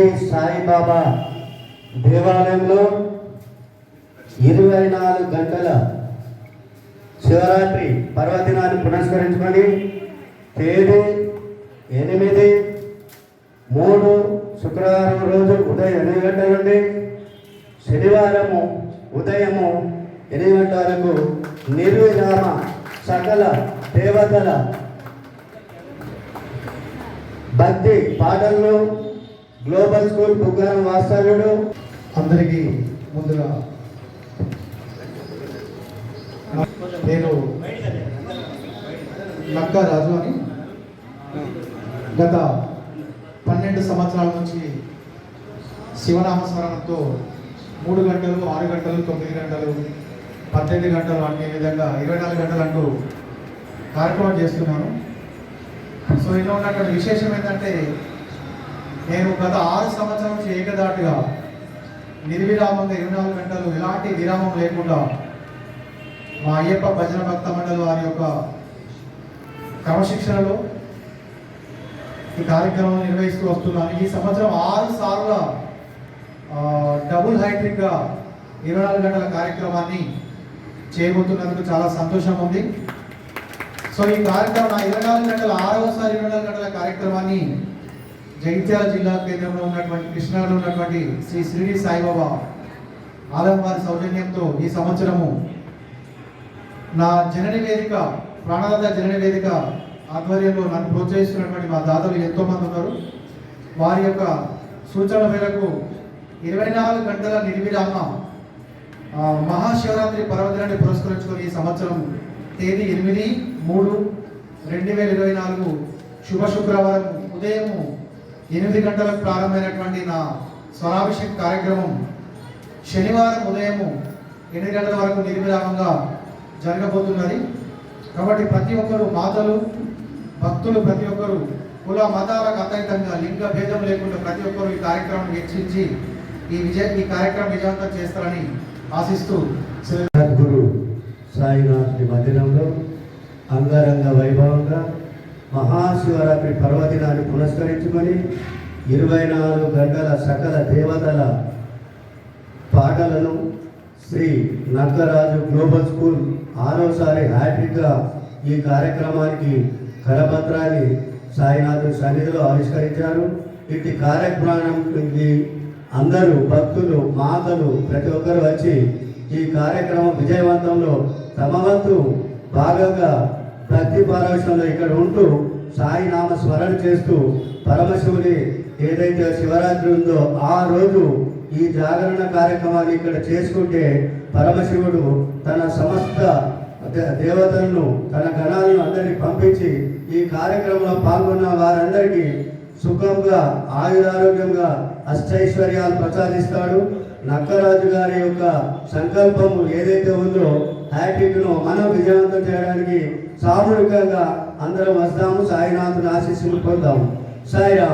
షిరిడి సాయిబాబా దేవాలయంలో 24 గంటల శివరాత్రి పర్వదినాన్ని పురస్కరించుకొని తేదీ 8/3 శుక్రవారం రోజు ఉదయం 8 గంటల నుండి శనివారము ఉదయము 8 గంటల వరకు నిర్విరామ సకల దేవతల భక్తి పాటలను గ్లోబల్ స్కూల్ బుగ్గరం వాస్తవ్యుడు. అందరికీ ముందుగా నేను నక్కా రాజు అని గత 12 సంవత్సరాల నుంచి శివనామస్మరణతో 3 గంటలు 6 గంటలు 9 గంటలు 18 గంటలు అనే విధంగా 24 గంటలు అంటూ కార్యక్రమం చేస్తున్నాను. సో ఇలా ఉన్నటువంటి విశేషం ఏంటంటే నేను గత 6 సంవత్సరాల నుంచి ఏకదాటిగా నిర్విరామంగా 24 గంటలు ఎలాంటి విరామం లేకుండా మా అయ్యప్ప భజన భక్త మండలి వారి యొక్క క్రమశిక్షణలో ఈ కార్యక్రమం నిర్వహిస్తూ వస్తున్నాను. ఈ సంవత్సరం 6 సార్లు డబుల్ హైట్రిక్గా 24 గంటల కార్యక్రమాన్ని చేయబోతున్నందుకు చాలా సంతోషం ఉంది. సో ఈ కార్యక్రమం 24 గంటల 6వసారి 24 గంటల కార్యక్రమాన్ని జగిత్యాల జిల్లా కేంద్రంలో ఉన్నటువంటి కృష్ణాలో ఉన్నటువంటి శ్రీ షిరిడి సాయిబాబా ఆలయం వారి సౌజన్యంతో ఈ సంవత్సరము నా జనని వేదిక ప్రాణదాత జనని వేదిక ఆధ్వర్యంలో నన్ను ప్రోత్సహిస్తున్నటువంటి మా దాతలు ఎంతోమంది ఉన్నారు. వారి యొక్క సూచన మేరకు 24 గంటల నిర్విరామ మహాశివరాత్రి పర్వదినాన్ని పురస్కరించుకొని ఈ సంవత్సరం తేదీ 8/3/2024 శుభ శుక్రవారం ఉదయం 8 గంటలకు ప్రారంభమైనటువంటి నా స్వరాభిషేక్ కార్యక్రమం శనివారం ఉదయం 8 గంటల వరకు నిర్విరామంగా జరగబోతున్నది. కాబట్టి ప్రతి ఒక్కరు మాతలు భక్తులు ప్రతి ఒక్కరు కుల మతాలకు అతీతంగా లింగ భేదం లేకుండా ప్రతి ఒక్కరు ఈ కార్యక్రమం వీక్షించి ఈ కార్యక్రమం విజయవంతం చేస్తారని ఆశిస్తూ గురు సాయినాథ్ మందిరంలో అంగరంగ వైభవంగా మహాశివరాత్రి పర్వదినాన్ని పురస్కరించుకొని 24 గంటల సకల దేవతల పాటలను శ్రీ నక్కరాజు గ్లోబల్ స్కూల్ 6వసారి హ్యాట్రిక్గా ఈ కార్యక్రమానికి కరపత్రాన్ని సాయినాథ్ సన్నిధిలో ఆవిష్కరించారు. ఇట్టి కార్యక్రమానికి అందరూ భక్తులు మాతలు ప్రతి ఒక్కరు వచ్చి ఈ కార్యక్రమం విజయవంతంలో తమ వంతు భాగంగా భక్తి పారవశ్యంలో ఇక్కడ ఉంటూ సాయినామ స్మరణ చేస్తూ పరమశివుని ఏదైతే శివరాత్రి ఉందో ఆ రోజు ఈ జాగరణ కార్యక్రమాన్ని ఇక్కడ చేసుకుంటే పరమశివుడు తన సమస్త దేవతలను తన గణాలను అందరినీ పంపించి ఈ కార్యక్రమంలో పాల్గొన్న వారందరికీ సుఖంగా ఆయురారోగ్యంగా అష్టైశ్వర్యాలు ప్రసాదిస్తాడు. నక్కరాజు గారి యొక్క సంకల్పం ఏదైతే ఉందో హ్యాట్రిక్ను మనం విజయవంతం చేయడానికి సామూహికంగా అందరం వస్తాము. సాయినాథుని ఆశీస్సులు పొందాము. సాయిరామ్.